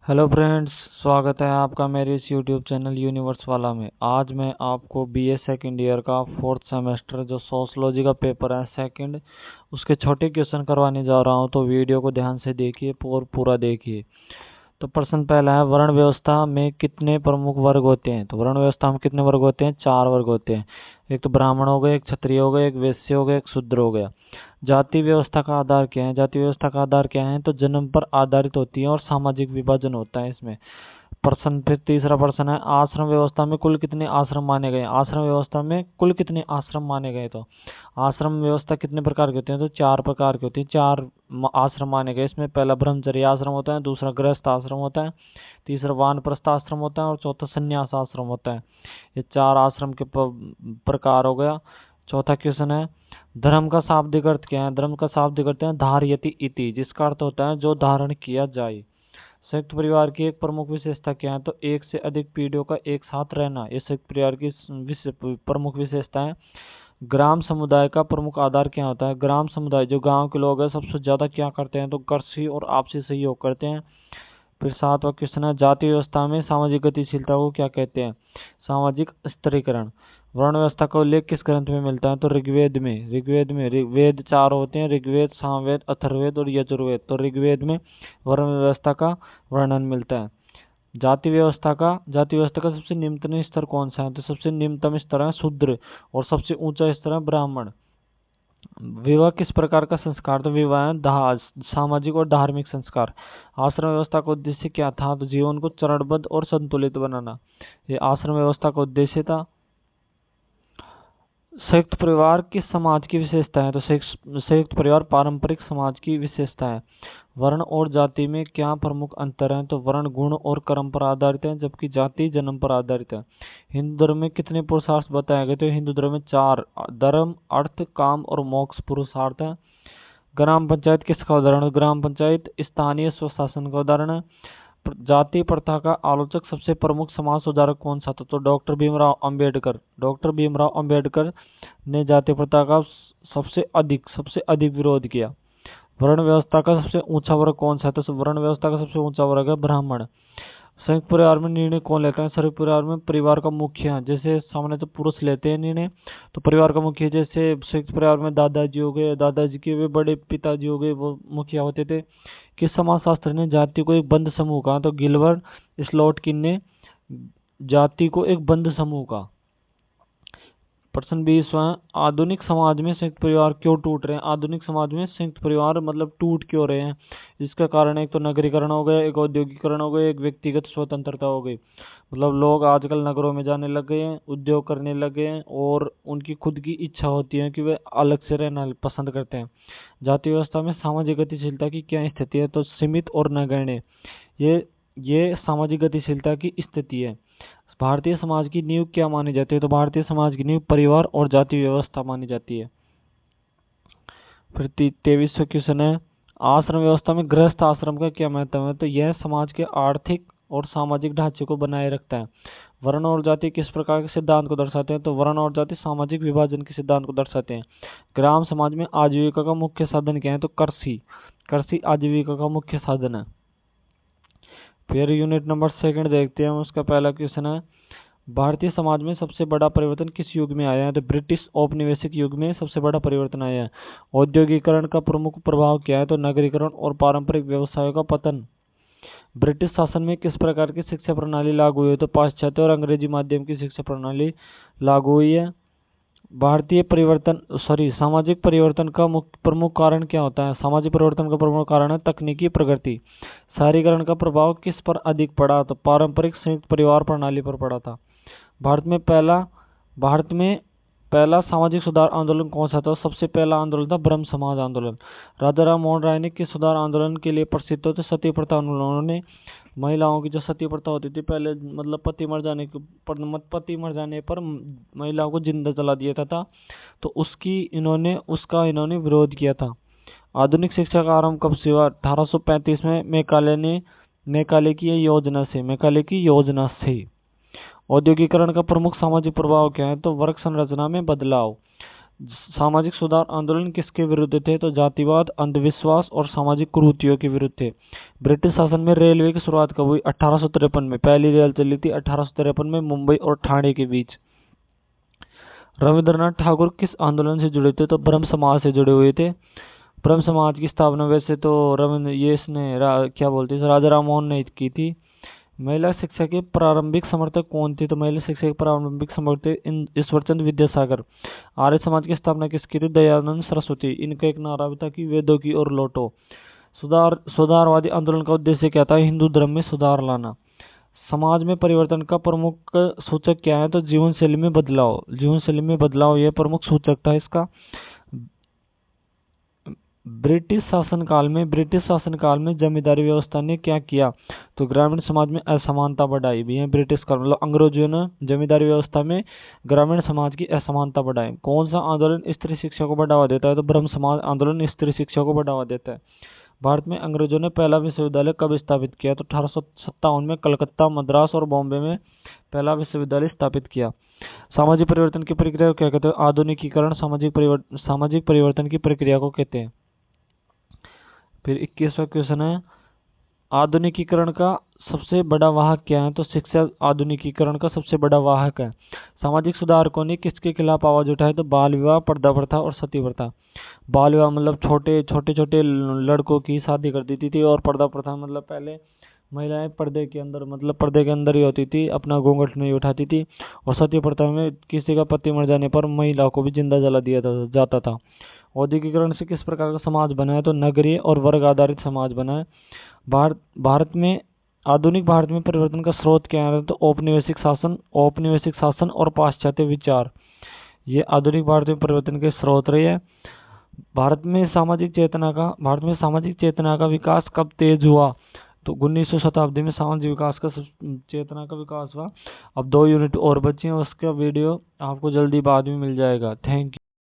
Hello friends, स्वागत है आपका मेरे इस यूट्यूब चैनल यूनिवर्स वाला में। आज मैं आपको बीए सेकेंड ईयर का फोर्थ सेमेस्टर जो सोशलॉजी का पेपर है सेकंड, उसके छोटे क्वेश्चन करवाने जा रहा हूं। तो वीडियो को ध्यान से देखिए और पूरा देखिए। तो प्रश्न पहला है, वर्ण व्यवस्था में कितने प्रमुख वर्ग होते हैं। तो वर्ण व्यवस्था में कितने वर्ग होते हैं? 4 वर्ग होते हैं। एक तो ब्राह्मण हो गए, एक क्षत्रिय हो गए, एक वैश्य हो गए, एक शूद्र हो गया। जाति व्यवस्था का आधार क्या है? जाति व्यवस्था का आधार क्या है? तो जन्म पर आधारित होती है और सामाजिक विभाजन होता है इसमें। प्रश्न फिर तीसरा प्रश्न है, आश्रम व्यवस्था में कुल कितने आश्रम माने गए? आश्रम व्यवस्था में कुल कितने आश्रम माने गए? तो आश्रम व्यवस्था कितने प्रकार के होते हैं? तो 4 प्रकार के होते हैं। 4 आश्रम माने गए इसमें। पहला ब्रह्मचर्य आश्रम होता है, दूसरा गृहस्थ आश्रम होता है, तीसरा वानप्रस्थ आश्रम होता है और चौथा संन्यास आश्रम होता है। ये 4 आश्रम के प्रकार हो गया। चौथा क्वेश्चन है, धर्म का शाब्दिक अर्थ क्या है? धर्म का शाब्दिक अर्थ है धार्यति इति, जिसका अर्थ होता है जो धारण किया जाए। संयुक्त परिवार की एक प्रमुख विशेषता क्या है? तो एक से अधिक पीढ़ियों का एक साथ रहना, ये संयुक्त परिवार की प्रमुख विशेषता है। ग्राम समुदाय का प्रमुख आधार क्या होता है? ग्राम समुदाय जो गांव के लोग हैं सबसे ज्यादा क्या करते हैं? तो कृषि और आपसी सहयोग करते हैं। फिर 7वां क्वेश्चन है, जाति व्यवस्था में सामाजिक गतिशीलता को क्या कहते हैं? सामाजिक स्तरीकरण। वर्ण व्यवस्था का उल्लेख किस ग्रंथ में मिलता है? तो ऋग्वेद में। वेद 4 होते हैं, ऋग्वेद, सामवेद, अथर्ववेद और यजुर्वेद। तो ऋग्वेद में वर्ण व्यवस्था का वर्णन मिलता है। जाति व्यवस्था का सबसे निम्नतम स्तर कौन सा है? तो सबसे निम्नतम स्तर है शूद्र और सबसे ऊंचा स्तर है ब्राह्मण। विवाह किस प्रकार का संस्कार? तो विवाह है दाह सामाजिक और धार्मिक संस्कार। आश्रम व्यवस्था का उद्देश्य क्या था? तो जीवन को चरणबद्ध और संतुलित बनाना, ये आश्रम व्यवस्था का उद्देश्य था। संयुक्त परिवार किस समाज की विशेषता है? तो संयुक्त परिवार पारंपरिक समाज की विशेषता है। वर्ण और जाति में क्या प्रमुख अंतर है? तो वर्ण गुण और कर्म पर आधारित है, जबकि जाति जन्म पर आधारित है। हिंदू धर्म में कितने पुरुषार्थ बताए गए? तो हिंदू धर्म में 4, धर्म, अर्थ, काम और मोक्ष पुरुषार्थ है। ग्राम पंचायत किसका उदाहरण है? ग्राम पंचायत स्थानीय स्वशासन का उदाहरण है। जाति प्रथा का आलोचक सबसे प्रमुख समाज सुधारक कौन सा था? तो डॉक्टर भीमराव अंबेडकर ने जाति प्रथा का सबसे अधिक विरोध किया। वर्ण व्यवस्था का सबसे ऊंचा वर्ग कौन सा है? तो वर्ण व्यवस्था का सबसे ऊंचा वर्ग है ब्राह्मण। संयुक्त परिवार में निर्णय कौन लेता है? संयुक्त परिवार में परिवार का मुखिया, जैसे सामने तो पुरुष लेते हैं निर्णय, तो परिवार का मुखिया जैसे संयुक्त परिवार में दादाजी हो गए, दादाजी के वे बड़े पिताजी हो गए, वो मुखिया होते थे। किस समाजशास्त्री ने जाति को एक बंद समूह कहा? तो गिलबर्ट स्लॉटकिन ने जाति को एक बंद समूह कहा। प्रश्न 20वां, आधुनिक समाज में संयुक्त परिवार क्यों टूट रहे हैं? आधुनिक समाज में संयुक्त परिवार मतलब टूट क्यों रहे हैं? इसका कारण एक तो नगरीकरण हो गया, एक औद्योगिकरण हो गया, एक व्यक्तिगत स्वतंत्रता हो गई। मतलब लोग आजकल नगरों में जाने लग गए हैं, उद्योग करने लग गए हैं और उनकी खुद की इच्छा होती है कि वे अलग से रहना पसंद करते हैं। जाति व्यवस्था में सामाजिक गतिशीलता की क्या स्थिति है? तो सीमित और नगण्य। ये सामाजिक गतिशीलता की स्थिति है। भारतीय समाज की नींव क्या मानी जाती है? तो भारतीय समाज की नींव परिवार और जाति व्यवस्था मानी जाती है। फिर 23वां क्वेश्चन है, आश्रम व्यवस्था में गृहस्थ आश्रम का क्या महत्व है? तो यह समाज के आर्थिक और सामाजिक ढांचे को बनाए रखता है। वर्ण और जाति किस प्रकार के सिद्धांत को दर्शाते हैं? तो वर्ण और जाति सामाजिक विभाजन के सिद्धांत को दर्शाते हैं। ग्राम समाज में आजीविका का मुख्य साधन क्या है? तो कृषि आजीविका का मुख्य साधन है। फिर यूनिट नंबर 2 देखते हैं। उसका पहला क्वेश्चन है, भारतीय समाज में सबसे बड़ा परिवर्तन किस युग में आया है? तो ब्रिटिश औपनिवेशिक युग में सबसे बड़ा परिवर्तन आया है। औद्योगिकरण का प्रमुख प्रभाव क्या है? तो नगरीकरण और पारंपरिक व्यवसायों का पतन। ब्रिटिश शासन में किस प्रकार की शिक्षा प्रणाली लागू हुई है? तो पाश्चात्य और अंग्रेजी माध्यम की शिक्षा प्रणाली लागू हुई है। सामाजिक परिवर्तन का प्रमुख कारण क्या होता है? सामाजिक परिवर्तन का प्रमुख कारण है तकनीकी प्रगति। शहरीकरण का प्रभाव किस पर अधिक पड़ा? तो पारंपरिक संयुक्त परिवार प्रणाली पर पड़ा था। भारत में पहला सामाजिक सुधार आंदोलन कौन सा था? सबसे पहला आंदोलन था ब्रह्म समाज आंदोलन। राजा राम मोहन राय ने किस सुधार आंदोलन के लिए प्रसिद्ध थे? तो सती प्रथा आंदोलन। उन्होंने महिलाओं की जो सती प्रथा होती थी पहले, मतलब पति मर जाने पर महिलाओं को जिंदा जला दिया था, तो उसका इन्होंने विरोध किया था। आधुनिक शिक्षा का आरंभ कब से हुआ? 1835 में मैकाले की योजना से। औद्योगिकरण का प्रमुख सामाजिक प्रभाव क्या है? तो वर्ग संरचना में बदलाव। सामाजिक सुधार आंदोलन किसके विरुद्ध थे? तो जातिवाद, अंधविश्वास और सामाजिक कुरीतियों के विरुद्ध थे। ब्रिटिश शासन में रेलवे की शुरुआत कब हुई? 1853 में। पहली रेल चली थी 1853 में मुंबई और ठाणे के बीच। रविंद्रनाथ ठाकुर किस आंदोलन से जुड़े थे? तो ब्रह्म समाज से जुड़े हुए थे। ब्रह्म समाज की स्थापना वैसे तो रविंद्र ये इसने क्या बोलते हैं राजा राम मोहन ने की थी। महिला शिक्षा के प्रारंभिक समर्थक कौन थे? तो महिला शिक्षा के प्रारंभिक समर्थक ईश्वरचंद्र विद्यासागर। आर्य समाज की स्थापना किसकी थी? दयानंद सरस्वती। इनका एक नारा भी था कि वेदों की ओर लौटो। सुधारवादी आंदोलन का उद्देश्य क्या था? हिंदू धर्म में सुधार लाना। समाज में परिवर्तन का प्रमुख सूचक क्या है? तो जीवन शैली में बदलाव। जीवन शैली में बदलाव यह प्रमुख सूचक था इसका। ब्रिटिश शासनकाल में जमींदारी व्यवस्था ने क्या किया? तो ग्रामीण समाज में असमानता बढ़ाई भी है। ब्रिटिश काल मतलब अंग्रेजों ने जमींदारी व्यवस्था में ग्रामीण समाज की असमानता बढ़ाई। कौन सा आंदोलन स्त्री शिक्षा को बढ़ावा देता है? तो ब्रह्म समाज आंदोलन स्त्री शिक्षा को बढ़ावा देता है। भारत में अंग्रेजों ने पहला विश्वविद्यालय कब स्थापित किया? तो 1857 में कलकत्ता, मद्रास और बॉम्बे में पहला विश्वविद्यालय स्थापित किया। सामाजिक परिवर्तन की प्रक्रिया को क्या कहते हैं? आधुनिकीकरण सामाजिक परिवर्तन की प्रक्रिया को कहते हैं। फिर 21वां क्वेश्चन है, आधुनिकीकरण का सबसे बड़ा वाहक क्या है? तो शिक्षा आधुनिकीकरण का सबसे बड़ा वाहक है। सामाजिक सुधारकों ने किसके खिलाफ आवाज उठाई? तो बाल विवाह, पर्दा प्रथा और सती प्रथा। बाल विवाह मतलब छोटे लड़कों की शादी कर देती थी, और पर्दा प्रथा मतलब पहले महिलाएं पर्दे के अंदर ही होती थी, अपना घूंघट नहीं उठाती थी। और सती प्रथा में किसी का पति मर जाने पर महिला को भी जिंदा जला दिया जाता था। औद्योगिकरण से किस प्रकार का समाज बना है? तो नगरीय और वर्ग आधारित समाज बना है। आधुनिक भारत में परिवर्तन का स्रोत क्या है? तो औपनिवेशिक शासन और पाश्चात्य विचार, ये आधुनिक भारत में परिवर्तन के स्रोत रहे हैं। भारत में सामाजिक चेतना का विकास कब तेज हुआ? तो 19वीं शताब्दी में सामाजिक चेतना का विकास हुआ। अब 2 यूनिट और बचे हैं, उसका वीडियो आपको जल्दी बाद में मिल जाएगा। Thank you.